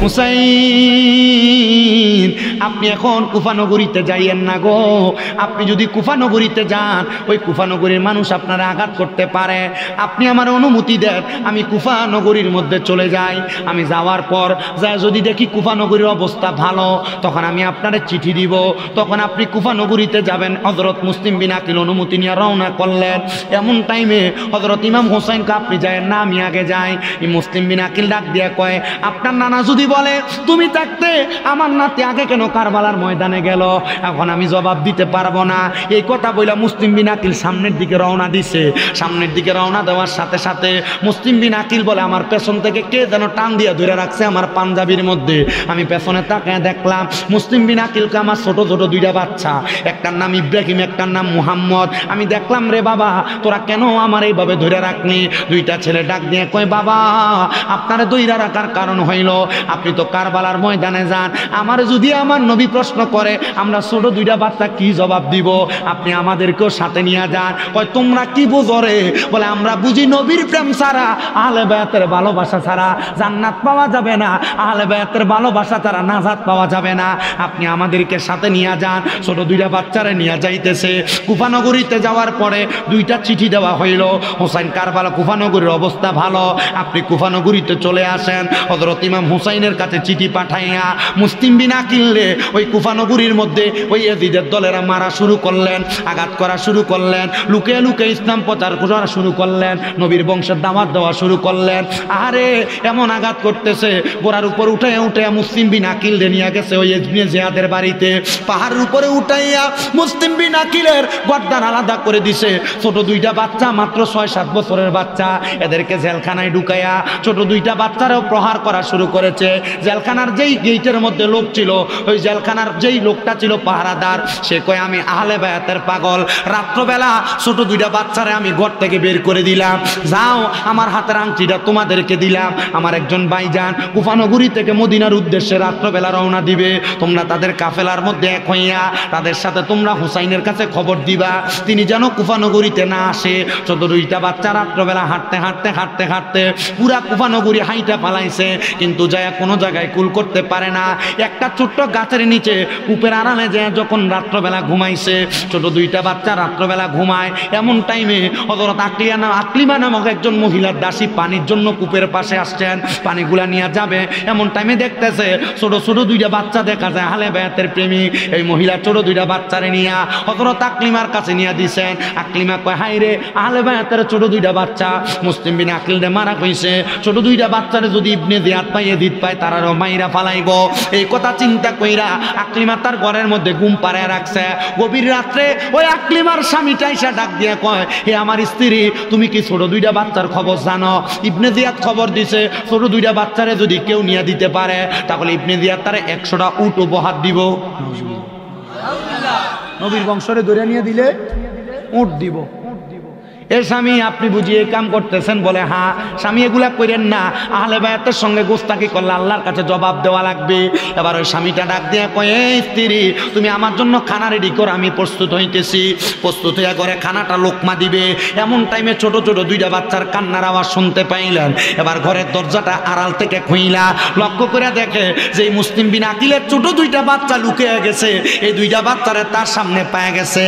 হুসাইন আপনি এখন কুফা নগরীতে যাইয়েন না গো, আপনি যদি কুফা নগরীতে যান ওই কুফা নগরীর মানুষ আপনারা আঘাত করতে পারে, আপনি আমার অনুমতি দেন আমি কুফা নগরীর মধ্যে চলে যাই। আমি যাওয়ার পর যায় যদি দেখি কুফা নগরীর অবস্থা ভালো তখন আমি আপনারে চিঠি দিব, তখন আপনি কুফা নগরীতে যাবেন। হযরত মুসলিম বিন আকিল অনুমতি নিয়ে রওনা করলেন। এমন টাইমে হযরত ইমাম হোসেনকে আপনি যায়েন না আমি আগে যাই। এই মুসলিম বিন আকিল ডাক দিয়ে কয় আপনার নানা যদি বলে তুমি থাকতে আমার নাতি আগে কেন কারবালার ময়দানে গেল, এখন আমি জবাব দিতে পারবো না। এই কথা বইলা মুসলিম বিন আকিল সামনের দিকে রওনা দিছে। সামনের দিকে রওনা দেওয়ার সাথে সাথে মুসলিম বিন আকিল বলে আমার পেছন থেকে কে যেন টান দিয়ে ধরে রাখছে আমার পাঞ্জাবির মধ্যে। আমি পেছনে তাকায় দেখলাম মুসলিম বিন আকিলকে আমার ছোট ছোট দুইটা বাচ্চা, একটার নাম ইব্রাহিম একটার নাম মুহাম্মদ। আমি দেখলাম রে বাবা তোরা কেন আমার এইভাবে ধরে রাখনি? দুইটা ছেলে ডাক দিয়ে কয় বাবা আপনারা ধরে রাখার কারণ হইল আপনি তো কারবালার ময়দানে যান, আমার যদি আমার নবী প্রশ্ন করে আমরা ছোট দুইটা বাচ্চা কি জবাব দিব? আপনি আমাদেরকেও সাথে নিয়ে যান। কয় তোমরা কি বুঝো রে? বলে আমরা বুঝি নবীর প্রেম ছাড়া আহলে বায়াতের ভালোবাসা ছাড়া জান্নাত পাওয়া যাবে না, আহলে বায়াতের ভালোবাসা ছাড়া নাজাত পাওয়া যাবে না, আপনি আমাদেরকে সাথে নিয়ে যান। ছোট দুইটা বাচ্চারে নিয়ে যাইতেছে। কুফা নগরীতে যাওয়ার পরে দুইটা চিঠি দেওয়া হইল, হোসাইন কারবালা কুফা নগরীর অবস্থা ভালো, আপনি কুফা নগরীতে চলে আসেন। হযরত ইমাম হুসাইনের কাছে চিঠি পাঠাইয়া মুসলিম বিন আকিল ওই কুফা নগরীর মধ্যে ওই ইয়াজিদের দলেরা মারা শুরু করলেন, আঘাত করা শুরু করলেন, লুকে লুকে ইসলাম প্রচার করা শুরু করলেন, নবীর বংশের দাওয়াত দেওয়া শুরু করলেন। আরে এমন আঘাত করতেছে গোড়ার উপর উঠে উঠে মুসলিম বিন আকিল নিয়ে গেছে ওই ইবনে জিয়াদের বাড়িতে, পাহাড়ের উপরে উঠাইয়া মুসলিম বিন আকিলের গর্দান আলাদা করে দিছে। ছোট দুইটা বাচ্চা মাত্র 6-7 বছরের বাচ্চা, এদেরকে জেলখানায় ঢুকাইয়া ছোট দুইটা বাচ্চারাও প্রহার করা শুরু করেছে। জেলখানার যেই গেটের মধ্যে লোক ছিল, ওই জেলখানার যেই লোকটা ছিল পাহারাদার, সে কয় আমি আহলে বায়াতের পাগল, রাত্রবেলা ছোট দুইটা বাচ্চারে আমি ঘর থেকে বের করে দিলাম, যাও আমার হাতের আংটিটা তোমাদেরকে দিলাম, আমার একজন ভাইজান কুফা নগরী থেকে মদিনার উদ্দেশ্যে রাত্রবেলা রওনা দিবে, তোমরা তাদের কাফেলার মধ্যে এক হইয়া তাদের সাথে তোমরা হুসাইনের কাছে খবর দিবা তিনি যেন কুফা নগরীতে না আসে। ছোট দুইটা বাচ্চা রাত্রবেলা হাঁটতে হাঁটতে হাঁটতে হাঁটতে পুরা কুফা নগরী হাইটা পালাইছে, কিন্তু যায় কোনো জায়গায় কুল করতে পারে না। একটা ছোট্ট গাছের নিচে কূপের আড়ালে যায় যখন রাত্রবেলা ঘুমাইছে, ছোট দুইটা বাচ্চা রাত্রবেলা ঘুমায়। এমন টাইমে হযরত আকলিমা নামক একজন মহিলার দাসী পানির জন্য কূপের পাশে আসছেন, পানিগুলা নিয়ে যাবে। এমন টাইমে দেখতেছে ছোট ছোট দুইটা বাচ্চা দেখা যায়, আহলে বায়াতের প্রেমিক। এই মহিলা ছোট দুইটা বাচ্চারে নিয়ে হযরত আকলিমার কাছে নিয়ে দিছেন। আকলিমা কয় হাই রে আহলে বায়াতের ছোট দুইটা বাচ্চা মুসলিম বিন আকিলরে মারা কইছে, ছোট দুইটা বাচ্চারে যদি ইবনে জিয়াদ পাই এদিত পায় তারারও মাইরা ফালাইব। এই কথা চিন্তা কইরা আকলিমা তার ঘরের মধ্যে ঘুম পাড়ায় রাখছে। গভীর রাত্রে ওই আকলিমার স্বামীটা এসে ডাক দিয়ে কয় হে আমার স্ত্রী তুমি কি ছোট দুইটা বাচ্চার খবর জানো? ইবনে জিয়াদ খবর দিছে ছোট দুইটা বাচ্চারে যদি কেউ নিয়ে দিতে পারে তাহলে ইবনে জিয়াদ তারে 100টা উট উপহার দিব। নবীর বংশরে ধরে নিয়ে দিলে উট দিব। এ স্বামী আপনি বুঝিয়ে কাম করতেছেন? বলে হ্যাঁ। স্বামী এগুলা করেন না, আহলে বায়াতের সঙ্গে গোস্তাকি করলে আল্লাহর কাছে জবাব দেওয়া লাগবে। এবার ওই স্বামীটা ডাক দিয়ে কয় এই স্ত্রী তুমি আমার জন্য খানা রেডি করো, আমি প্রস্তুত হইতেছি। প্রস্তুত হইয়া করে খানাটা লোকমা দিবে। এমন টাইমে ছোট ছোট দুইটা বাচ্চার কান্নার আওয়াজ শুনতে পাইলেন। এবার ঘরের দরজাটা আড়াল থেকে খুইলা লক্ষ্য করে দেখে যে মুসলিম বিন আকিলের ছোট দুইটা বাচ্চা লুকিয়ে গেছে। এই দুইটা বাচ্চারে তার সামনে পায়ে গেছে।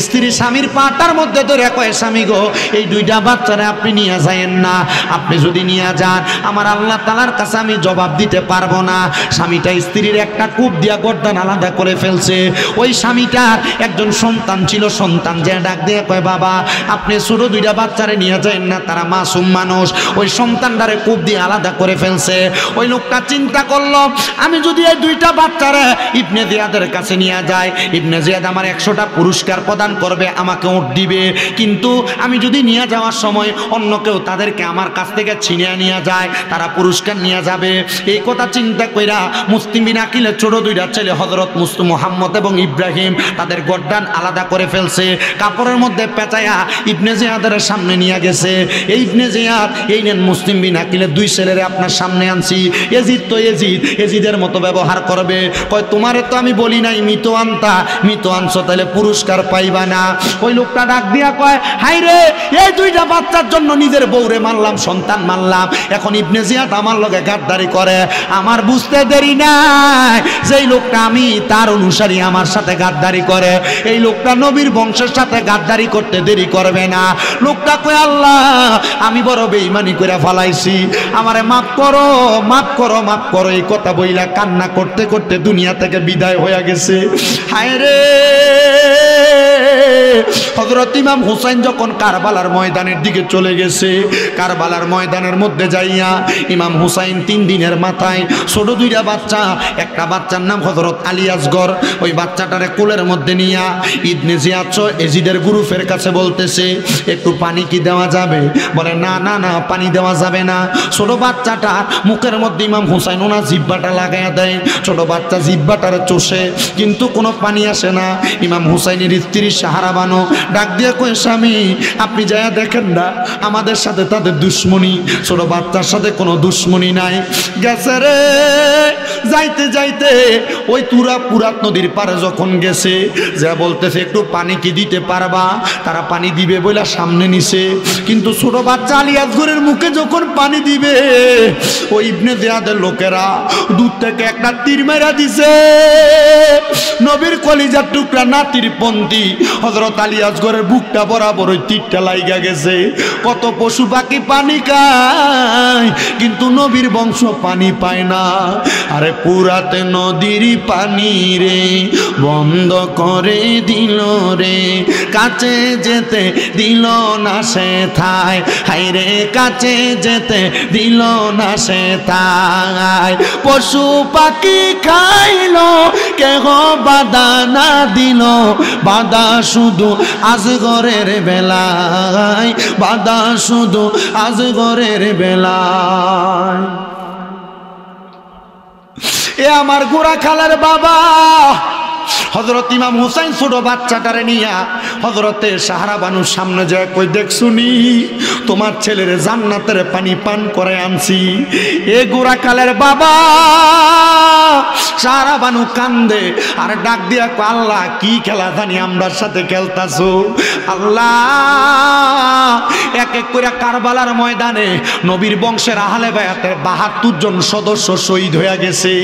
স্ত্রী স্বামীর পাটার মধ্যে ধরে কয় স্বামী গো এই দুইটা বাচ্চারে আপনি নিয়ে যায়েন না, আপনি যদি নিয়ে যান আমার আল্লাহ তাআলার কাছে আমি জবাব দিতে পারবো না। স্বামীটা স্ত্রীর একটা কূপ দিয়া গর্দান আলাদা করে ফেলছে। ওই স্বামীটার একজন সন্তান ছিল, সন্তান যে ডাক দিয়ে কয় বাবা আপনি ছোট দুইটা বাচ্চারে নিয়ে যায়েন না, তারা মাসুম মানুষ। ওই সন্তানটারে কূপ দিয়ে আলাদা করে ফেলছে। ওই লোকটা চিন্তা করলো আমি যদি এই দুইটা বাচ্চারে ইবনে জিয়াদের কাছে নিয়ে যাই, ইবনে জিয়াদ আমার 100টা পুরস্কার প্রদান করবে, আমাকে উট দিবে। কিন্তু আমি যদি নিয়ে যাওয়ার সময় অন্য কেউ তাদেরকে আমার কাছ থেকে ছিনিয়ে নিয়ে যায়, তারা পুরস্কার নিয়ে যাবে। এই কথা চিন্তা কইরা মুসলিম বিন আকিলের ছোট দুইটা ছেলে হযরত মুহাম্মদ এবং ইব্রাহিম তাদের গর্দান আলাদা করে ফেলছে। কাপড়ের মধ্যে পেঁচায়া ইবনে জিয়াদের সামনে নিয়ে গেছে। এই ইবনে জিয়াদ এই নেন মুসলিম বিন আকিলের দুই ছেলেরে আপনার সামনে আনছি। এজিদ তো এজিদের মতো ব্যবহার করবে। কয় তোমারে তো আমি বলি নাই মৃত আনতা, মৃত আনছো তাহলে পুরস্কার পাইবা না। ওই লোকটা ডাক দিয়া কয় হাই রে এই দুইটা বাচ্চার জন্য নিজের বউরে মারলাম, সন্তান মারলাম, এখন ইবনে জিয়াদ আমার লগে গাদ্দারি করে। আমার বুঝতে দেরি নাই যেই লোকটা আমি তার অনুসারী আমার সাথে গাদ্দারি করে, এই লোকটা নবীর বংশের সাথে গাদ্দারি করতে দেরি করবে না। লোকটা কয় আল্লাহ আমি বড় বেঈমানি করে ফেলাইছি, আমারে মাফ করো মাফ করো মাফ করো, এই কথা বইলা কান্না করতে করতে দুনিয়া থেকে বিদায় হয়ে গেছে। হায় রে, হযরত ইমাম হুসাইন যখন কারবালার ময়দানের দিকে চলে গেছে, কারবালার ময়দানের মধ্যে যাইয়া ইমাম হুসাইন 3 দিনের মাথায় ছোট দুইটা বাচ্চা, একটা বাচ্চার নাম হযরত আলী আসগর, ওই বাচ্চাটারে কোলের মধ্যে নিয়া ইবনে জিয়াদ এজিদের গ্রুপের কাছে বলতেছে একটু পানি কি দেওয়া যাবে? বলে না না না পানি দেওয়া যাবে না। ছোট বাচ্চাটা মুখের মধ্যে ইমাম হুসাইন ওনার জিহ্বাটা লাগাইয়া দেয়, ছোট বাচ্চা জিহ্বাটারে চষে কিন্তু কোনো পানি আসে না। ইমাম হুসাইনের স্ত্রী সাহারা বানো ডাক দিয়ে কয় স্বামী আপনি যাইয়া দেখেন না আমাদের সাথে তাদের দুশ্মনী, ছোট বাচ্চার সাথে কোনো দুশ্মনী নাই। গেছে রে, যাইতে যাইতে ওই তুরা পুরাত নদীর পারে যখন গেছে যা বলতেছে একটু পানি কি দিতে পারবা? তারা পানি দিবে বলে সামনে নিছে, কিন্তু ছোট বাচ্চা আলী আসগরের মুখে যখন পানি দিবে ওই ইবনে জিয়াদের লোকেরা দূর থেকে একটা তীর মেরা দিছে। নবীর কলিজার টুকরা নাতির পন্থী হযরত আলী আসগরের বুকটা বরাবর ওই তীরটা লাইগা গেছে। কত পশু পাখি পানি খায় কিন্তু নবীর বংশ পানি পায় না। আরে পুরাতে নদীর পানি রে বন্ধ করে দিল রে, কাছে যেতে দিল না সে থায়, হায় রে কাছে যেতে দিল না সে থায়। পশু পাখি খাইল কেহ বাধা না দিল, বাধা শুধু আজগরের বেলায়, বাধা শুধু আজগরের বেলায়। এ আমার গোরা খালার বাবা হযরত ইমাম হুসাইন ছোট বাচ্চাটারে নিয়া হযরতে সাহারা বানুর সামনে যায় কই দেখছুনি তোমার ছেলের জান্নাতের পানি পান করে আনছি। এ গোরা কালের বাবা সাহারা বানু কান্দে আর ডাক দিয়া কয় আল্লাহ কি খেলা জানি আমরার সাথে খেলতাছো আল্লাহ। এক এক করে কারবালার ময়দানে নবীর বংশের আহলে বায়াতের ৭২ জন সদস্য শহীদ হয়ে গেছে।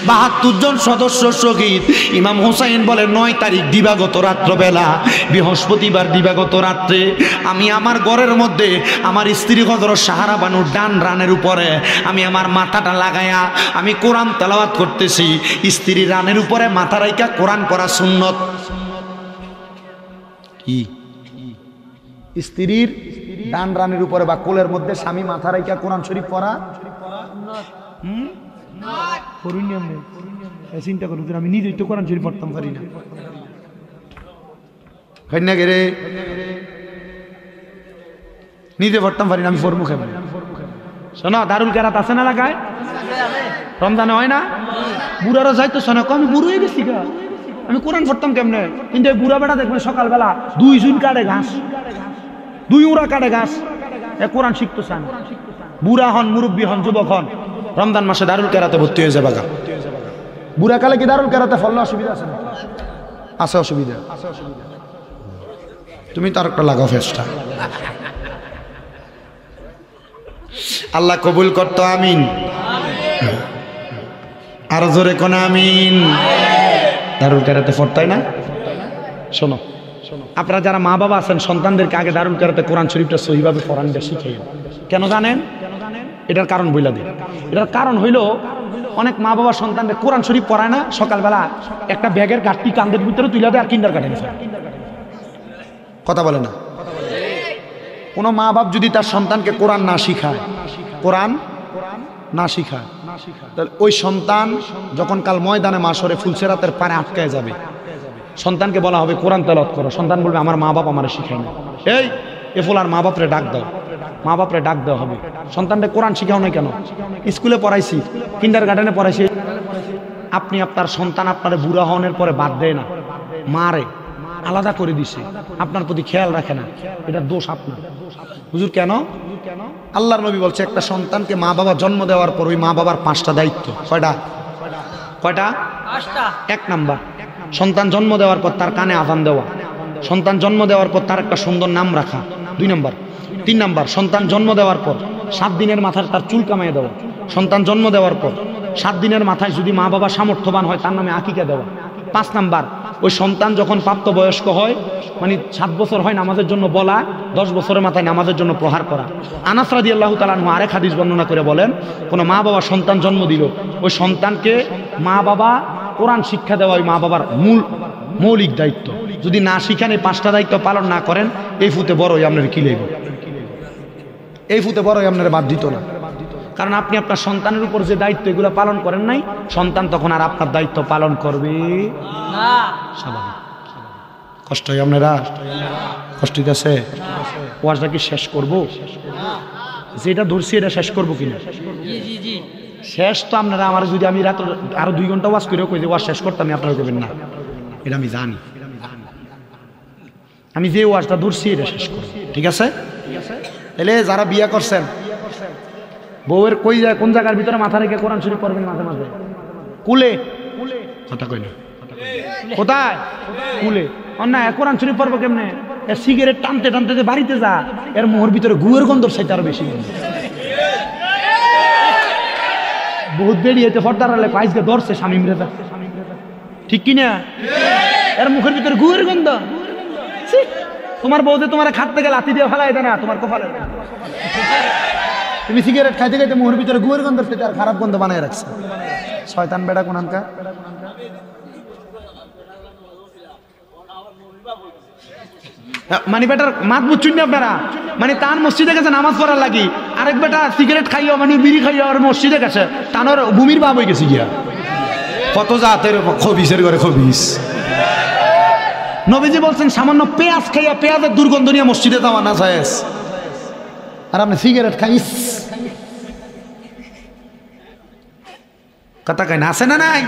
৭২ জন সদস্য শহীদ। ইমাম হুসাইন বলে ৯ তারিখ দিবাগত রাত্রবেলা, বৃহস্পতিবার দিবাগত রাত্রে আমি আমার ঘরের মধ্যে আমার স্ত্রী হযরত সাহারা বানুর ডান রানের উপরে আমি আমার মাথাটা লাগায়া আমি কোরআন তেলাওয়াত করতেছি। স্ত্রী রানের উপরে মাথা রাইখা কোরআন পড়া সুন্নত। কি স্ত্রীর ডান রানের উপরে বা কোলের মধ্যে স্বামী মাথা রাইখা কোরআন শরীফ পড়া চিন্তা করুন আমি নিজেই তো কোরআন শরীফ পড়তাম পারি না। নিজে পড়তাম পারি না, আমি পড়বো কেমন? শোনো দারুল কেরাত আছে না এলাকায়? রমজানে হয় না? বুড়ারা যাইতো শোনো আমি বুড়ো হয়ে গেছি গা, আমি কোরআন পড়তাম কেমনে? কিন্তু বুড়া বেটা দেখবেন সকালবেলা 2 জুন কাটে ঘাস, 2 উড়া কাটে ঘাস, এ কোরআন শিখতে চান। বুড়া হন মুরব্বী হন যুবক হন রমজান মাসে দারুল কেরাতে ভর্তি হয়ে যাবে গা। বুড়া কালে কি দারুল কেরাতে ফললে অসুবিধা আছে না? আছে অসুবিধা। তুমি তার একটা লাগাও ফেসটা, আল্লাহ কবুল করতো। আমিন। আরো জোরে কোন আমিন। দারুল কেরাতে পড়তাই না? শোনো আপনারা যারা মা বাবা আছেন সন্তানদেরকে আগে দারুল কেরাতে কোরআন শরীফটা সহিভাবে কোরআনটা শিখিয়ে। কেন জানেন? এটার কারণ বইলা দিই। এটার কারণ হইল অনেক মা বাবা সন্তানদের কোরআন শরীফ পড়ায় না, সকালবেলা একটা ব্যাগের গাঠটি কান্দের ভিতরে তুলে দেয় আর কিন্ডার গার্ডেন। কথা বলে না? কোন মা বাপ যদি তার সন্তানকে কোরআন না শিখায়, কোরআন না শিখায়, তাহলে ওই সন্তান যখন কাল ময়দানে মাশরে ফুলসেরাতের পারে আটকায় যাবে, সন্তানকে বলা হবে কোরআন তেলাওয়াত করো, সন্তান বলবে আমার মা বাপ আমার শিখায় না। এই এ ফুলার মা বাপরে ডাক দাও, মা বাপরে ডাক দেওয়া হবে। সন্তানকে কোরআন শিখাও না কেন? স্কুলে পড়াইছি, কিন্ডার গার্ডেনে পড়াইছি। আপনি আপনার সন্তান আপনার বুড়া হওয়ার পরে বাদ দেয় না, মারে আলাদা করে দিছে, আপনার প্রতি খেয়াল রাখে না, এটা দোষ আপনার। হুজুর কেন? আল্লাহর নবী বলছে একটা সন্তানকে মা বাবা জন্ম দেওয়ার পর ওই মা বাবার 5টা দায়িত্ব। কয়টা? 5টা। 1 নাম্বার, সন্তান জন্ম দেওয়ার পর তার কানে আযান দেওয়া, সন্তান জন্ম দেওয়ার পর তার একটা সুন্দর নাম রাখা, 2 নাম্বার। 3 নাম্বার, সন্তান জন্ম দেওয়ার পর 7 দিনের মাথায় তার চুল কামাইয়ে দেওয়া। সন্তান জন্ম দেওয়ার পর 7 দিনের মাথায় যদি মা বাবা সামর্থ্যবান হয় তার নামে আকিকা দেওয়া। 5 নাম্বার, ওই সন্তান যখন প্রাপ্তবয়স্ক হয়, মানে 7 বছর হয়, নামাজের জন্য বলা, 10 বছরের মাথায় নামাজের জন্য প্রহার করা। আনাস রাদিয়াল্লাহু তাআলা আনহু আরেক হাদিস বর্ণনা করে বলেন, কোনো মা বাবা সন্তান জন্ম দিল, ওই সন্তানকে মা বাবা কোরআন শিক্ষা দেওয়া ওই মা বাবার মৌলিক দায়িত্ব। যদি না শিখান, এই 5টা দায়িত্ব পালন না করেন, এই ফুতে বড়ই আপনার কি লেগে, এই ফুতে বড়ই আপনার বাদ দিত না। কারণ আপনি আপনার সন্তানের উপর যে দায়িত্ব এগুলো পালন করেন নাই, সন্তান তখন আর আপনার দায়িত্ব পালন করবে না। স্বাভাবিক কষ্ট হয় আপনারা, কষ্ট হইতেছে। ওয়াজটা কি শেষ করবো? যেটা ধরছি এটা শেষ করবো কিনা? শেষ তো আপনারা আমার, যদি আমি রাত আরো 2 ঘন্টা ওয়াজ করে কই যে ওয়াজ শেষ করতাম, আপনারা করবেন না, এটা আমি জানি। আমি যে ওয়াজটা ধরছি এটা শেষ করব, ঠিক আছে? তাহলে যারা বিয়া করছেন, বউয়ের কই যায়, কোন জায়গার ভিতরে মাথা রেখে কোরআন শরীফ পড়বেন মাঝে মাঝে? কুলে, কথা কই না, কোথায়? কুলে। অন্যায় কোরআন শরীফ পড়বো কেমনে? সিগারেট টানতে টানতে যে বাড়িতে যা, এর মোহর ভিতরে গুয়ের গন্ধ সেটা আরো বেশি। বহুত বেরিয়ে ফর্দার হলে পাইসকে ধরছে স্বামী রেজা, ঠিক কিনা? এর মুখের ভিতরে গুয়ের গন্ধ। তোমার বউতে তোমার খাটতে গেলে লাথি দিয়ে ফেলাই দেয় না তোমার কপালে। তুমি সিগারেট খাইতে খাইতে মুখের ভিতরে গুয়ের গন্ধ সেটা আর খারাপ গন্ধ বানায় রাখছে। শয়তান বেড়া কোনখানকার। মানে বেটার মাত বুঝছেন না আপনারা? মানে তার মসজিদে গেছে নামাজ পড়ার লাগি, আরেক বেটা সিগারেট খাইয়া, মানে বিড়ি খাইয়া আর মসজিদে গেছে, তানোর ভূমির বাপ হয়ে গেছে গিয়া। কত জাতের খবিসের ঘরে খবিস। নবীজি বলছেন সামান্য পেঁয়াজ খাইয়া পেঁয়াজের দুর্গন্ধ নিয়ে মসজিদে যাওয়া না যায়, আর আপনি সিগারেট খাইস। কথা কয় না, আছে না নাই?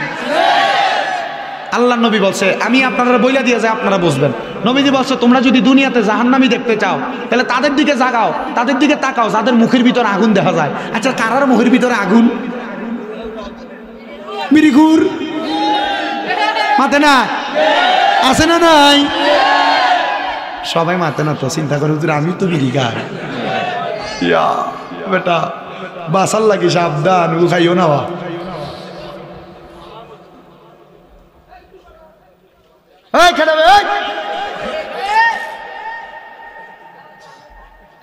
আল্লাহ নবী বলছে, আমি আপনারা বইলা দিয়ে যাই, আপনারা বুঝবেন। নবীজি বলছে, তোমরা যদি দুনিয়াতে জাহান্নামী দেখতে চাও, তাহলে তাদের দিকে জাগাও, তাদের দিকে তাকাও যাদের মুখের ভিতরে আগুন দেখা যায়। আচ্ছা, কারার মুখের ভিতরে আগুন? মিরিগুর মাতে না, আছে না নাই? সবাই মাতে না তো, চিন্তা করে আমি তো বিড়ি খাই বেটা, বাসার লাগে সাবধান, ও খাইও না।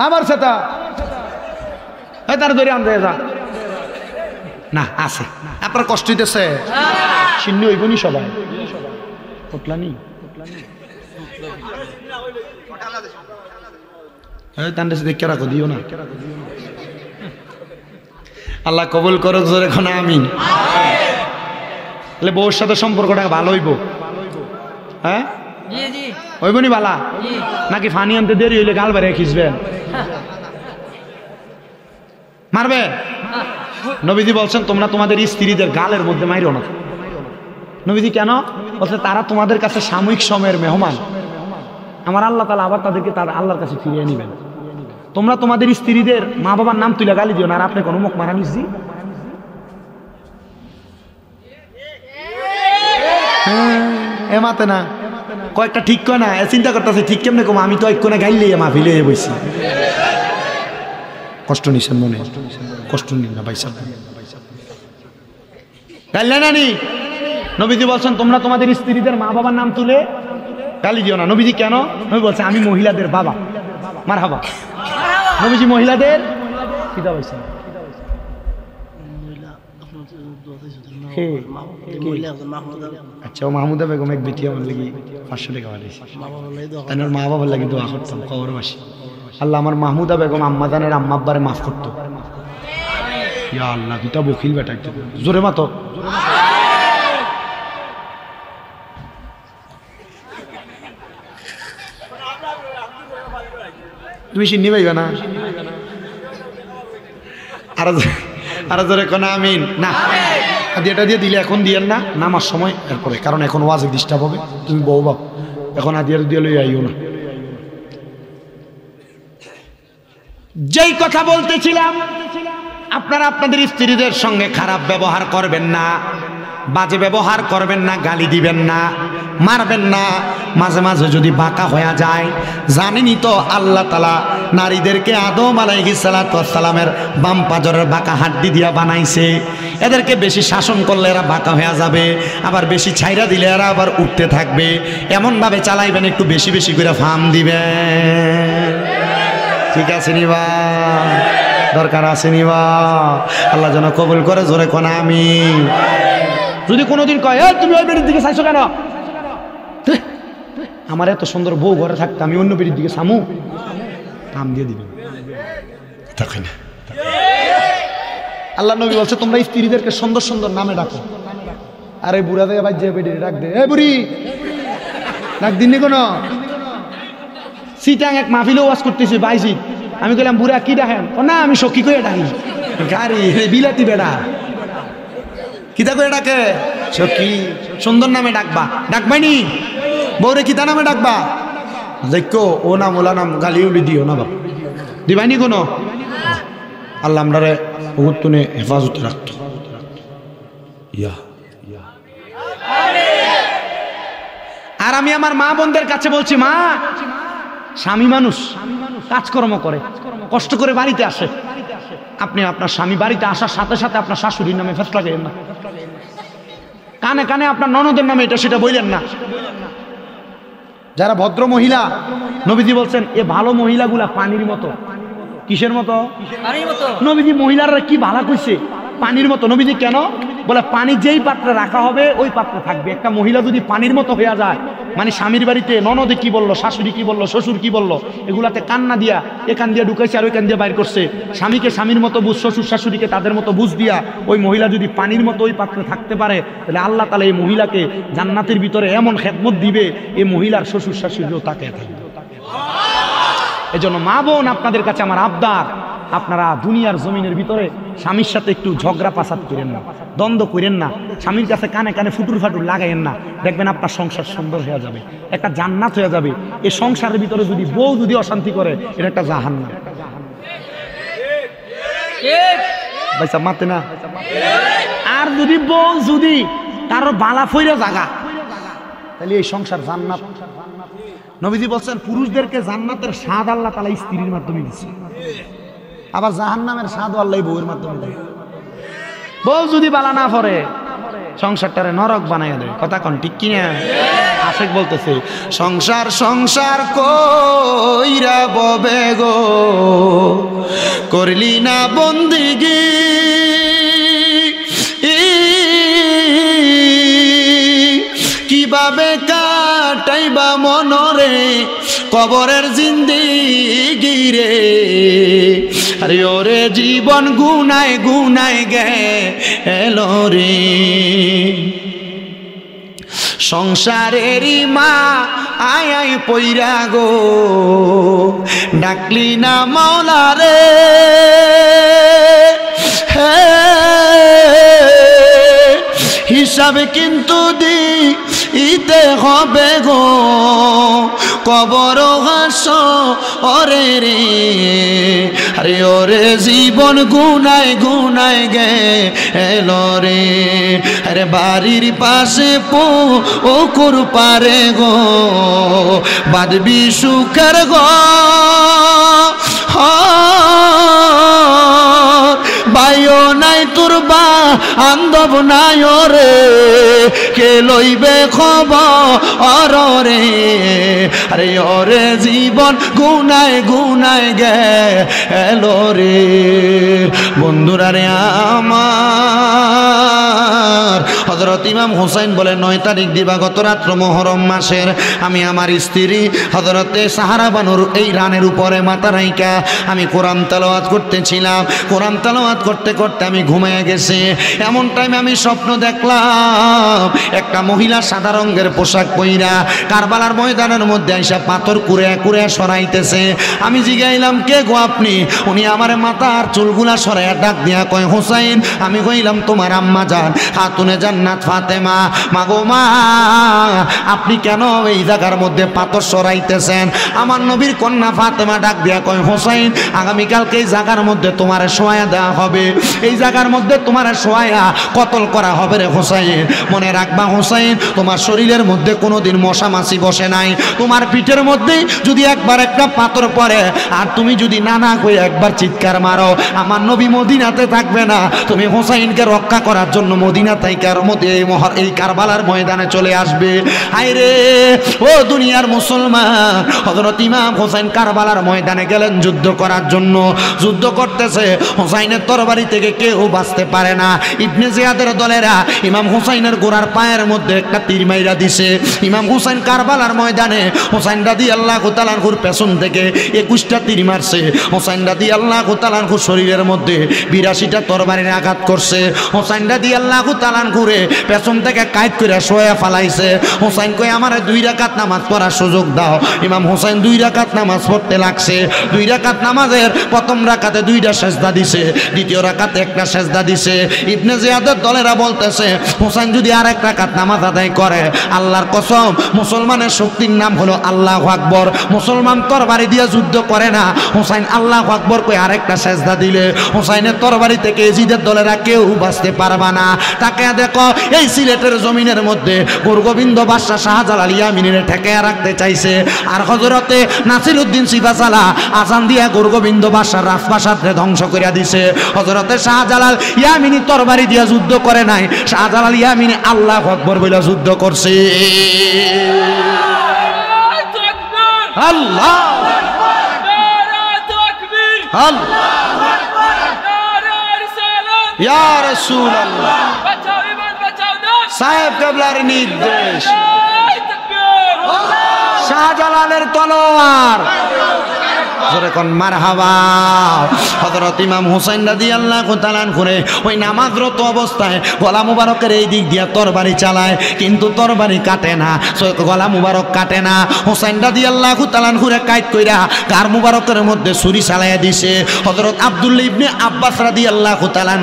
আমার সেটা তার ধরে আনতে যা না, আছে আপনার কষ্ট হইতেছে, শূন্য হইবনি সবাই। পটলানি দেখে রাখো, দিও না। আল্লাহ কবুল করুক, জোরে এখন আমিন। তাহলে বউর সাথে সম্পর্কটা ভালো হইব, হ্যাঁ হইবনি বালা? নাকি ফানি আনতে দেরি হইলে গাল বেড়ে খিসবেন, মারবে? নবীজি বলছেন, তোমরা তোমাদের স্ত্রীদের গালের মধ্যে মাইরো না। নবীজি কেন বলছে? তারা তোমাদের কাছে সাময়িক সময়ের মেহমান, আমার আল্লাহ তাআলা আবার তাদেরকে তার আল্লাহর কাছে ফিরিয়ে নিবেন। তোমরা তোমাদের স্ত্রীদের মা বাবার নাম তুলে গালি দিও না, আর আপনি কোনো মুখ মারা নিচ্ছি। এমাতে না কয়েকটা ঠিক কয় না, চিন্তা করতেছে ঠিক কেমনে কম, আমি তো এক কোণে গাইলে মা ফিলে বইছি। কষ্ট নিছেন মনে, কষ্ট নিন না ভাই সাহেব, গাইলে না নি? নবীজি বলছেন, তোমরা তোমাদের স্ত্রীদের মা বাবার নাম তুলে গালি দিও না। নবীজি কেন? নবী বলছে, আমি মহিলাদের বাবা। মারহাবা। নবীজি মহিলাদের কিতা বলছেন? আচ্ছা, ও মাহমুদা বেগম এক বেটি আমার লাগি 500 টাকা পাঠিয়েছে, তার মা বাবার লাগি দোয়া করতাম কবরবাসী। আল্লাহ আমার মাহমুদা বেগম আম্মাজানের আম্মা আব্বারে মাফ করতো। ইয়া আল্লাহ, দুটা বকিল বেটা, একটু জোরে মাতো। তুমি চিনি পাইবা না, আর জোরে কোন আমিন না। এটা দিয়ে দিলে এখন দিয়েন না, নামার সময় এরপরে, কারণ এখন ওয়াজে ডিস্টার্ব হবে। তুমি বউ বাপ এখন আদিয়ার দিয়ে লই আইও না। যেই কথা বলতেছিলাম, আপনারা আপনাদের স্ত্রীদের সঙ্গে খারাপ ব্যবহার করবেন না, বাজে ব্যবহার করবেন না, গালি দিবেন না। মারবেন না। মাঝে মাঝে যদি বাঁকা হয়ে যায়, জানেনই তো আল্লাহ তাআলা নারীদেরকে আদম আলাইহিস সালাতু ওয়াস সালামের বাম পাজরের বাঁকা হাড্ডি দিয়া বানাইছে। এদেরকে বেশি শাসন করলে এরা বাঁকা হয়ে যাবে, আবার বেশি ছাইরা দিলে এরা আবার উঠতে থাকবে। এমনভাবে চালাইবেন, একটু বেশি বেশি করে ফার্ম দিবেন। ঠিক আছে নিবা, দরকার আছে নিবা। আল্লাহ যেন কবুল করে, জোরে কোন আমি। যদি কোনোদিন কয় তুমি ওই বেড়ির দিকে চাইছো কেন, আমার এত সুন্দর বউ ঘরে থাকতে আমি অন্য বেড়ির দিকে সামু, কাম দিয়ে দিবেন। আল্লাহ নবী বলছে তোমরা স্ত্রীদেরকে সুন্দর সুন্দর নামে ডাকো। আরে বুড়া দেয় বাজ্যে বেড়ি ডাক দে, এ বুড়ি ডাক দিননি কোনো। সিটাং এক মাহফিলে ওয়াজ করতেছি বাইজি, আমি কইলাম বুড়া কি ডাকেন, ও না আমি সখী করে ডাকি। গাড়ি বিলাতি বেড়া কিতা করে ডাকে, সখী। সুন্দর নামে ডাকবা, ডাকবাইনি বউরে কিতা নামে ডাকবা, দেখো ও নাম ওলা নাম গালি উলি দিও না বাবা, দিবাইনি কোনো। আল্লাহ আমরা বহুত হেফাজতে রাখতো। ইয়া আর আমি আমার মা বোনদের কাছে বলছি, মা স্বামী মানুষ কাজকর্ম করে, কষ্ট করে বাড়িতে আসে। আপনি আপনার স্বামী বাড়িতে আসার সাথে সাথে আপনার শাশুড়ির নামে ফেসলা গেলেন না, কানে কানে আপনার ননদের নামে এটা সেটা বললেন না। যারা ভদ্র মহিলা, নবীজি বলছেন এ ভালো মহিলাগুলা পানির মতো। কিসের মতো? নবীজি মহিলারা কি ভালো কইছে, পানির মতো। নবীজি কেন বলে, পানি যেই পাত্রে রাখা হবে ওই পাত্রে থাকবে। একটা মহিলা যদি পানির মতো হয়ে যায়, মানে স্বামীর বাড়িতে ননদে কি বললো, শাশুড়ি কি বললো, শ্বশুর কি বললো, এগুলাতে কান্না দিয়া এখান দিয়ে ঢুকাইছে আর ওইখান দিয়ে বাইর করছে। স্বামীকে স্বামীর মতো বুঝ, শ্বশুর শাশুড়িকে তাদের মতো বুঝ দিয়া ওই মহিলা যদি পানির মতো ওই পাত্রে থাকতে পারে, তাহলে আল্লাহ তাআলা এই মহিলাকে জান্নাতের ভিতরে এমন খেদমত দিবে, এই মহিলার শ্বশুর শাশুড়িও তাকে থাকবে। এই জন্য মা বোন, আপনাদের কাছে আমার আবদার, আপনারা দুনিয়ার জমিনের ভিতরে স্বামীর সাথে একটু ঝগড়া পাসাদ করেন না, দ্বন্দ্ব করেন না, স্বামীর কাছে কানে কানে ফুটুর ফাটুর লাগাইয়েন না। দেখবেন আপনার সংসার সুন্দর হয়ে যাবে, একটা জান্নাত হয়ে যাবে। এই সংসারের ভিতরে যদি বউ যদি অশান্তি করে, এটা একটা জাহান্নাম। ভাইসা মাতে না। আর যদি বউ যদি কারো বালা ফইরা জাগা, তাহলে এই সংসার জান্নাত। নবীজি বলছেন পুরুষদেরকে জান্নাতের স্বাদ আল্লাহ তাআলা স্ত্রীর মাধ্যমে দিচ্ছে, আবার জাহান্নামের স্বাদ আল্লাহ বউয়ের মাধ্যমে দেয়। বউ যদি বালা না পড়ে, সংসারটারে নরক বানাইয়া দেয়। কথা কোন ঠিক কিনা? আশেক বলতেছে, সংসার সংসার কইরা ববে গো, করলি না বন্দিগি, কিভাবে কাটাইবা মনরে কবরের জিন্দিগি রে। আরে ওরে জীবন গুনায় গুনায় গেল রে, সংসারেরই মা আয় আয় পইরা গো, ডাকলি না মাওলা রে। হিসাবে কিন্তু দিতে হবে গো, কবর হাসরে রে। আরে ওরে জীবন গুনায় গুনায় গেল রে। আরে বাড়ির পাশে পুকুর পারে গো, বাঁধবি সুখের গো, বাইও নাই তোর বা আন্দব নাই রে, কে লইবে খবর রে। আরে ওরে জীবন গুনায় গুনায় গেল রে। বন্ধুরা রে আমার, হযরত ইমাম হুসাইন বলে 9 তারিখ দিবাগত রাত্র মুহররম মাসের আমি আমার স্ত্রী হযরতে সাহারা বানুর এই রানের উপরে মাথা রাইকা আমি কোরআন তেলাওয়াত করতেছিলাম। কোরআন তেলাওয়াত করতে করতে আমি ঘুমিয়ে গেছি। এমন টাইমে আমি স্বপ্ন দেখলাম একটা মহিলা সাদা রঙের পোশাক পইরা কারবালার ময়দানের মধ্যে আইসা পাথর কুড়ে কুড়ে সরাইতেছে। আমি জিগাইলাম কে গো আপনি? উনি আমার মাথার চুলগুলা সরাইয়া ডাক দিয়া কয় হুসাইন। আমি কইলাম তোমার আম্মা জান খাতুনে জান্নাত জান্নাত ফাতেমা, মাগো মা আপনি কেন এই জায়গার মধ্যে পাথর সরাইতেছেন? আমার নবীর কন্যা ফাতেমা ডাক দিয়া কয়, হোসাইন আগামীকালকে এই জায়গার মধ্যে তোমার শোয়া দেওয়া হবে, এই জায়গার মধ্যে তোমার শোয়া কতল করা হবে রে হোসাইন। মনে রাখবা হোসাইন, তোমার শরীরের মধ্যে কোনোদিন মশা মাছি বসে নাই, তোমার পিঠের মধ্যে যদি একবার একটা পাথর পড়ে আর তুমি যদি নানা কই একবার চিৎকার মারো, আমার নবী মদিনাতে থাকবে না, তুমি হোসাইনকে রক্ষা করার জন্য মদিনা থাইকার মধ্যে এই কারবালার ময়দানে চলে আসবে। হায়রে ও দুনিয়ার মুসলমান, হযরত ইমাম হোসেন কারবালার ময়দানে গেলেন যুদ্ধ করার জন্য। যুদ্ধ করতেছে, হোসাইনের তরবারি থেকে কেউ বাঁচতে পারে না। ইবনে জিয়াদের দলেরা ইমাম হোসাইনের গোড়ার পায়ের মধ্যে একটা তীর মাইরা দিছে। ইমাম হোসেন কারবালার ময়দানে হোসাইন রাদিয়াল্লাহু তাআলা আনহুর পেছন থেকে 21টা তীর মারছে। হোসাইন রাদিয়াল্লাহু তাআলা আনহুর শরীরের মধ্যে 82টা তরবারির আঘাত করছে। হোসাইন রাদিয়াল্লাহু তাআলা আনহুরে পেছন থেকে কাইট করে শোয়া ফালাইছে। হোসাইন কই আমারে 2 রাকাত নামাজ পড়ার সুযোগ দাও। ইমাম হোসেন 2 রাকাত নামাজ পড়তে লাগছে। 2 রাকাত নামাজের প্রথম রাকাতে 2টা সেজদা দিছে, দ্বিতীয় রাকাতে একটা সেজদা দিছে। ইবনে জিয়াদের দলেরা বলতেছে হোসেন যদি আরেক রাকাত নামাজ আদায় করে, আল্লাহর কসম মুসলমানের শক্তির নাম হলো আল্লাহু আকবার, মুসলমান তরবারি দিয়ে যুদ্ধ করে না। হোসেন আল্লাহু আকবার কই আরেকটা সেজদা দিলে হোসেনের তরবারি থেকে এজিদের দলেরা কেউ বাঁচতে পারবে না। তাকে দেখো এই সিলেটের জমিনের মধ্যে গোরগোবিন্দ বাদশা শাহজালাল ইয়ামিনের ঠেকায়া রাখতে চাইছে, আর হযরতে নাসিরউদ্দিন সিপাসালা আজান দিয়া গোরগোবিন্দ বাদশার রাজপ্রাসাদকে ধ্বংস করে দিছে। হযরতে শাহজালাল ইয়ামিনী তরবারি দিয়া যুদ্ধ করে নাই, শাহজালাল ইয়ামিনী আল্লাহু আকবার বলে যুদ্ধ করছে। আল্লাহ ইয়া রাসূলুল্লাহ সাহেব কেবলার নির্দেশ, শাহজালালের তলোয়ার যখন মারহাবা। হযরত ইমাম হোসেন রাদিয়াল্লাহু তাআলা করে ওই নামাজরত অবস্থায় গলা মুবারকের এই দিক দিয়া তরবারি চালায়, কিন্তু তরবারি কাটে না, গলা মুবারক কাটে না। হোসেন রাদিয়াল্লাহু তাআলা করে কাইট কইরা কার মুবারকের মধ্যে ছুরি চালাইয়া দিছে। হযরত আব্দুল্লাহ ইবনে আব্বাস রাদিয়াল্লাহু তাআলা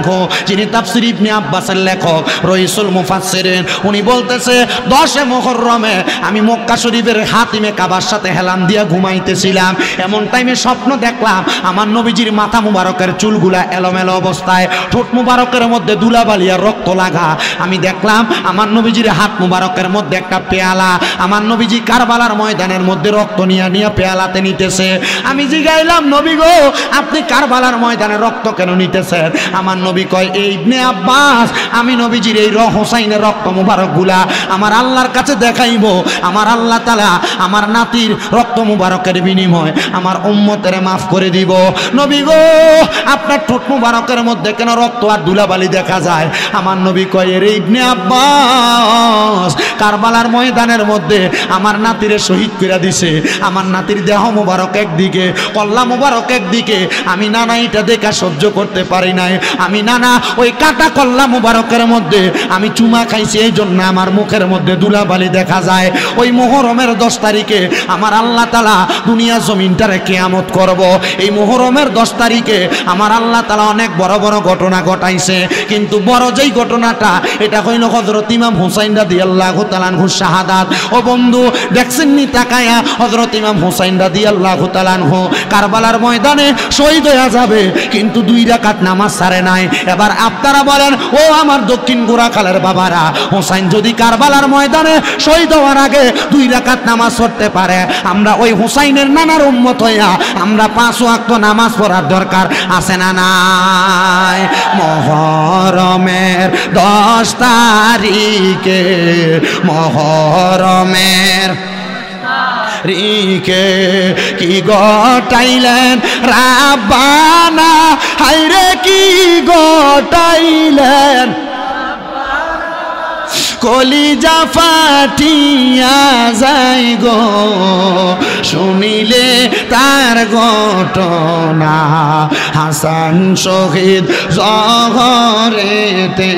যিনি তাফসীর ইবনে আব্বাসের লেখক, রইসুল মুফাসসিরিন, উনি বলতেছে 10 মুহররমে আমি মক্কা শরীফের হাতিমে কাবার সাথে হেলান দিয়া ঘুমাইতেছিলাম, এমন টাইমে স্বপ্ন দেখলাম আমার নবীজির মাথা মুবারকের চুলগুলা এলোমেলো অবস্থায়, ঠোঁট মুবারকের মধ্যে দুলাবালিয়া রক্ত লাগা। আমি দেখলাম আমার নবীজির হাত মুবারকের মধ্যে একটা পেয়ালা, আমার নবীজি কারবালার ময়দানের মধ্যে রক্ত নিয়ে নিয়ে পেয়ালাতে নিতেছে। আমি জিগাইলাম নবী গো আপনি কারবালার ময়দানে রক্ত কেন নিতেছেন? আমার নবী কয় এই ইবনে আব্বাস আমি নবীজির এই হোসাইনের রক্ত মুবারকগুলা আমার আল্লাহর কাছে দেখাইব, আমার আল্লাহ তাআলা আমার নাতির রক্ত মুবারকের বিনিময় আমার উম্মতের মাফ করে দিব। নবী গো আপনার ঠোঁট মুবারকের মধ্যে কেন রক্ত আর ধুলাবালি দেখা যায়? আমার নবী কয় রে ইবনে আব্বাস কারবালার ময়দানের মধ্যে আমার নাতিরে শহীদ করে দিছে, আমার নাতির দেহ মুবারক একদিকে, কল্লা মুবারক একদিকে, আমি নানা এটা দেখা সহ্য করতে পারি নাই। আমি নানা ওই কাটা কল্লা মুবারকের মধ্যে আমি চুমা খাইছি, এই জন্য আমার মুখের মধ্যে ধুলাবালি দেখা যায়। ওই মুহররমের 10 তারিখে আমার আল্লাহ তাআলা দুনিয়া জমিনটারে কিয়ামত করব। এই মুহররমের 10 তারিখে আমার আল্লাহ তাআলা অনেক বড় বড় ঘটনা ঘটাইছে, কিন্তু বড় যেই ঘটনাটা এটা হইল হযরত ইমাম হুসাইন রাদিয়াল্লাহু তাআলা আনহু শাহাদাত। ও বন্ধু দেখছেন নি তাকায়া হযরত ইমাম হুসাইন রাদিয়াল্লাহু তাআলা আনহু কারবালার ময়দানে শহীদ হয়ে যাবে, কিন্তু 2 রাকাত নামাজ ছাড়ে নাই। এবার আপনারা বলেন ও আমার দক্ষিণ গোরাখালের বাবারা, হুসাইন যদি কারবালার ময়দানে শহীদ হওয়ার আগে 2 রাকাত নামাজ পড়তে পারে, আমরা ওই হুসাইনের নানার উম্মত হইয়া আমরা 5 ওয়াক্ত নামাজ পড়ার দরকার আছে না নাই? মুহররমের 10 তারিখে মুহররমের রিকে কি গটাইলেন রাব্বানা, হায়রে কি গটাইলেন, কলিজা ফাটিয়া যায় গো শুনিলে তার ঘটনা। হাসান শহীদ জহরেতে,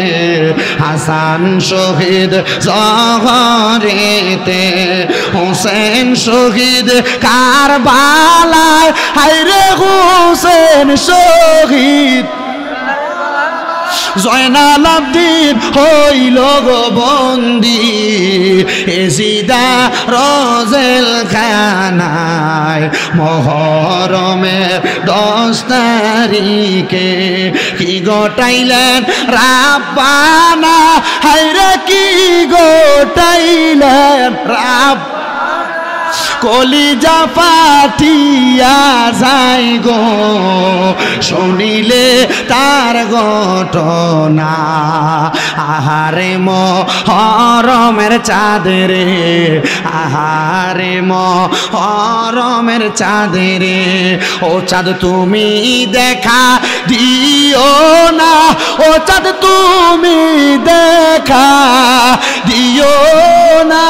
হাসান শহীদ জহরেতে, হোসেন শহীদ কারবালায়, হায়রে হোসেন শহীদ জয়নাল আব্দিন হইল গো বন্দি এজিদা রজেল খানায় মহরমের 10 তারিখে কি গোটাইলেন রাব্বানা হায়রে কি গোটাইলেন রাব কলিজা পাঠিয়া যাই গো শুনিলে তার ঘটনা আহারে মহরমের চাঁদরে আহারে মহরমের চাঁদরে ও চাঁদ তুমি দেখা দিও না ও চাঁদ তুমি দেখা দিও না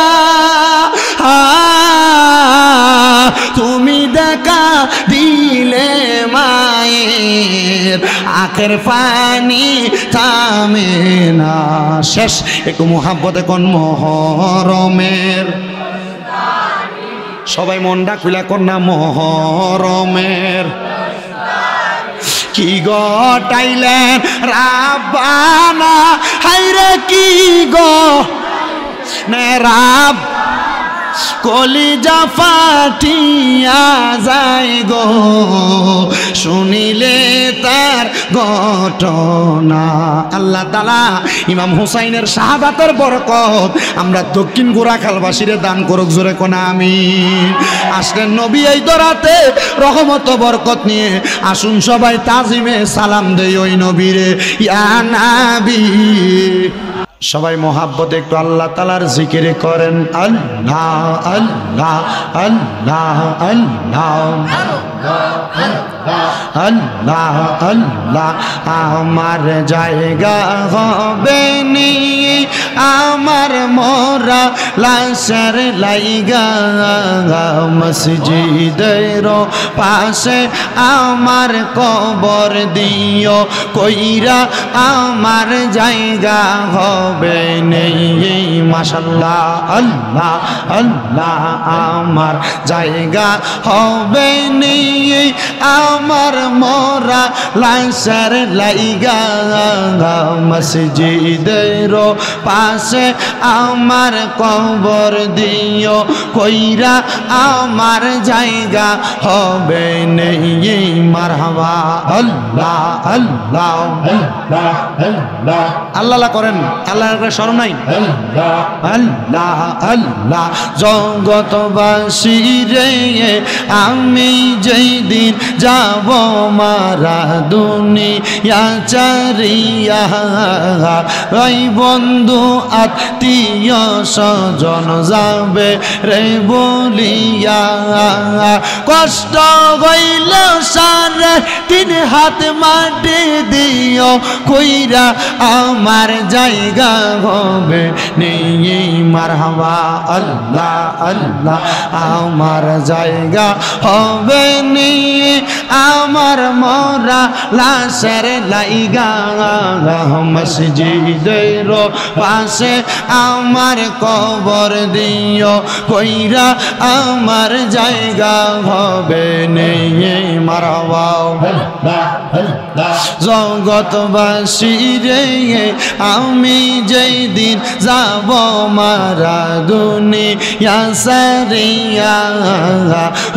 তুমি দেখা দিলে মায়ের আখের পানি থামে না শেষ একটু মুহাব্বতে কোন মহরমের সবাই মনটা খুলে কোন না মহরমের কি গটাইলেন রাব্বানা হায়রে কি গো নে রাব কলিজা ফাটিয়া যায় গো শুনিলে তার ঘটনা আল্লাহ তাআলা ইমাম হুসাইনের শাহাদাতের বরকত আমরা দক্ষিণ গোরাখালবাসীরে দান করুক জোরে কোন আমিন আসলেন নবী এই দরাতে রহমত বরকত নিয়ে আসুন সবাই তাজিমে সালাম দেই ওই নবীরে ইয়া নবী সবাই মোহাব্বত একটু আল্লাহ তাআলার জিকির করেন আল্লাহ আল্লাহ আল্লাহ আল্লাহ আল্লাহ আল্লাহ আমার জায়গা হবে নি আমার মোরা লাশের লাইগা মসজিদের পাশে আমার কবর দিও কইরা আমার জায়গা হবে নেই মাশাআল্লাহ আল্লাহ আল্লাহ আমার জায়গা হবে নেই আমার মোরা লাশের লাইগা মসজিদের পাশে আমার কবর দিও কইরা আমার জায়গা হবে নেই মারহাবা আল্লাহ আল্লাহ আল্লাহ আল্লাহ করেন আল্লাহর শরম নাই আল্লাহ আল্লাহ জগতবাসী রে আমি যেই দিন যাব মারা দুনিয়া চারিয়া ওই বন্ধু আত্মীয় স্বজন যাবে রে বলিয়া কষ্ট হইল সারে 3 হাত মাটি দিও কইরা আমার জায়গা হবে নেই মারহাবা আল্লাহ আল্লাহ আমার জায়গা হবে নেই আমার মোরা লাশের লাইগা মসজিদের পাশে আমার কবর দিও কইরা আমার জায়গা হবে নেই মারহাবা জগতবাসী রে আমি যেই দিন যাব মারা দুনিয়া সারিয়া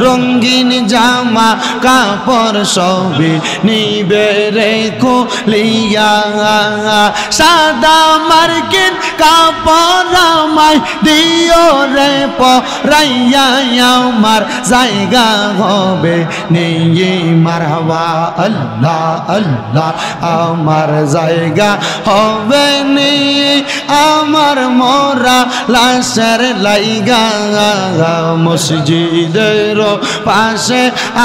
রঙিন জামা কাপড় সবই নিবে রে খুলিয়া সাদা মার্কিন কাপড় আমায় দিও রে পরাইয়া আমার জায়গা হবে নেই মারহাবা আল্লাহ আল্লাহ আমার জায়গা হবে নেই আমার মোরা লাশের লাইগা মসজিদের পাশে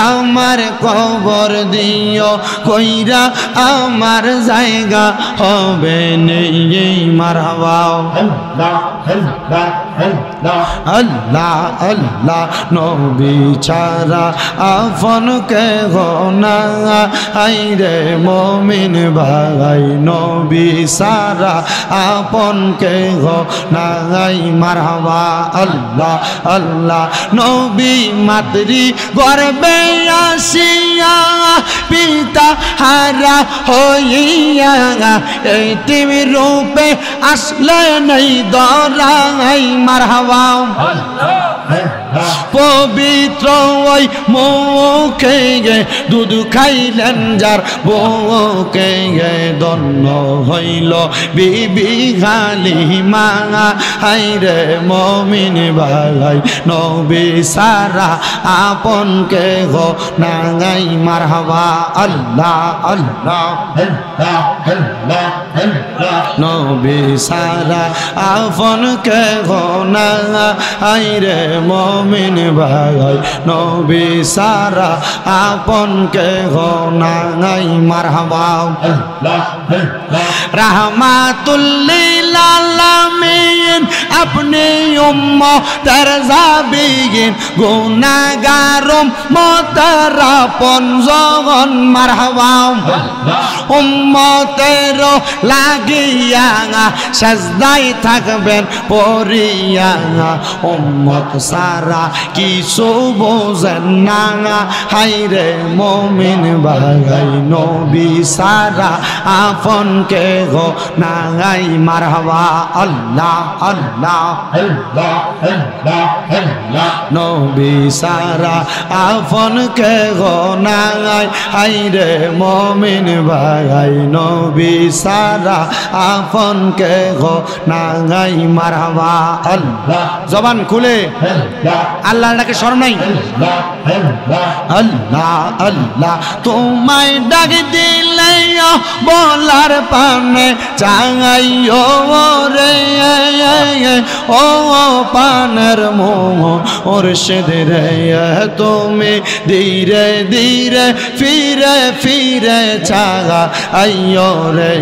আমার কবর দিও কইরা আমার জায়গা হবে নেই মারহাবা আল্লাহ আল্লাহ নবী ছাড়া আপন কে না আইরে মুমিন ভাই নবী সারা আপন কে নাই মারহাবা আল্লাহ আল্লাহ নবী মাতৃ গর্বে আসি হইয়া পিতা হারা হইয়া এতিম রূপে আসলে নেই দরাই মারহাবা পবিত্র ওই মুখে দুধ খাইলেন যার বউকে দন্ন হইল বিবি হালিমা হাইরে মুমিন ভাই নবী সারা আপন কে গো নাই মারহাবা আল্লাহ আল্লাহ নবী সারা আপন কে গো নাইরে মুমিন ভাই নবী সারা আপন কে গো নাই মারহাবা রাহমাতুল লিল আলামিন আপনি উম্মতের জাবিগিন গুনাহগার উম্মতের আপন জন মারহাবা উম্মতের লাগিয়া সাজদায় থাকবেন পড়িয়া উম্মত সারা কিছু বোঝেন না হাইরে মুমিন ভাই নবী সারা আপন কে গো নাই মারহাবা আল্লাহ আল্লাহ নবী সারা আপন কে গো নাই হাইরে মুমিন ভাই নবী সারা আপন কে গো নাই মারহাবা আল্লাহ জবান খুলে আল্লাহ ডাকে স্মরণ নাই আল্লাহ আল্লাহ তোমায় ডাক দিলে বলার পানে চাইও রে ও পানের মোহ মুর্শিদ রে তুমি ধীরে ধীরে ফিরে ফিরে চাগা আইও রে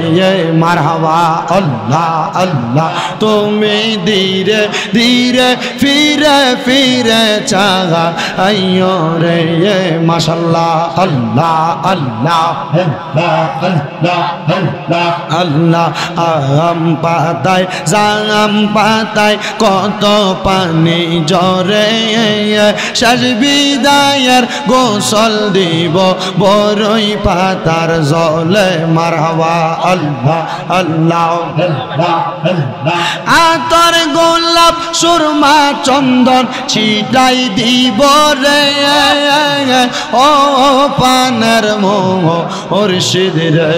মারহাবা আল্লাহ আল্লাহ তুমি ধীরে ধীরে ফিরে ফিরে চাগা আইও রে মাশাআল্লাহ আল্লাহ আল্লাহ আল্লাহ আম পাতায় জাম পাতায় কত পানি জরে শেষ বিদায়ের গোসল দিব বড়ই পাতার জলে মারহাবা আল্লাহ আল্লাহ আতর গোলাপ সুরমা চন্দন ছিটাই দিব রে ও পানের মোহ মুর্শিদ রে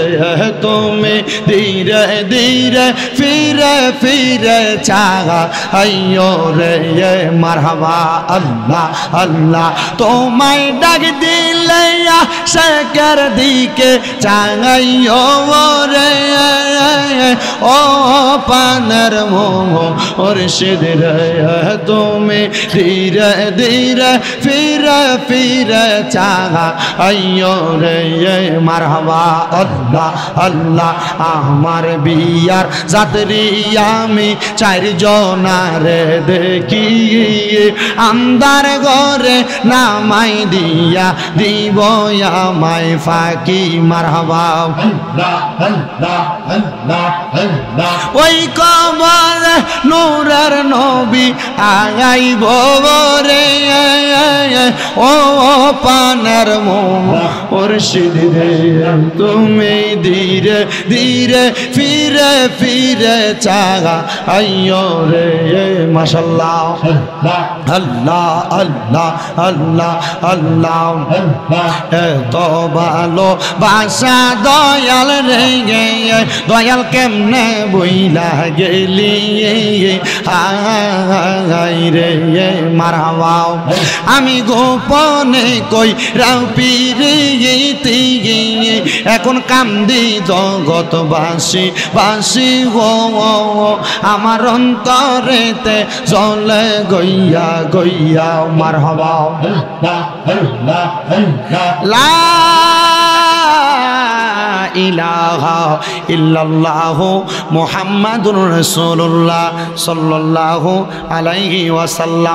তুমি ধীরে ধীরে ফিরে ফিরে চাগা আইও রে মারহাবা আল্লাহ আল্লাহ তোমায় ডাক দিলে শেখের দিকে চাগাইও রে ও পানের মোহ মুর্শিদ রে তুমি ধীরে ধীরে ফিরে ফিরে চাগা আইও রে মারহাবা আল্লাহ আল্লাহ আমার বিয়ার যাত্রী আমি চারজনারে দেখি আন্দার ঘরে নামাই দিয়া দিব আমায় ফাঁকি মারহাবা ওই কবর নূরের নবী আগাইব রে ও পানের মোহ মুর্শিদ রে তুমি ধীরে ধীরে ফিরে ফিরে চাগা আইও রে মাশাআল্লাহ আল্লাহ আল্লাহ আল্লাহ আল্লাহ এত ভালো বাসা দয়াল রে দয়াল কেমনে বইলা গেলি হাই রে মারহাবা আমি গোপনে কই রাও পিরিতি এখন কান্দি জগৎবাসী বাসি গো আমার অন্তরেতে জলে গইয়া গইয়া মারহাবা লা ইলাহা ইল্লাল্লাহ মুহাম্মাদুর রাসূলুল্লাহ সাল্লাল্লাহু আলাইহি ওয়াসাল্লাম।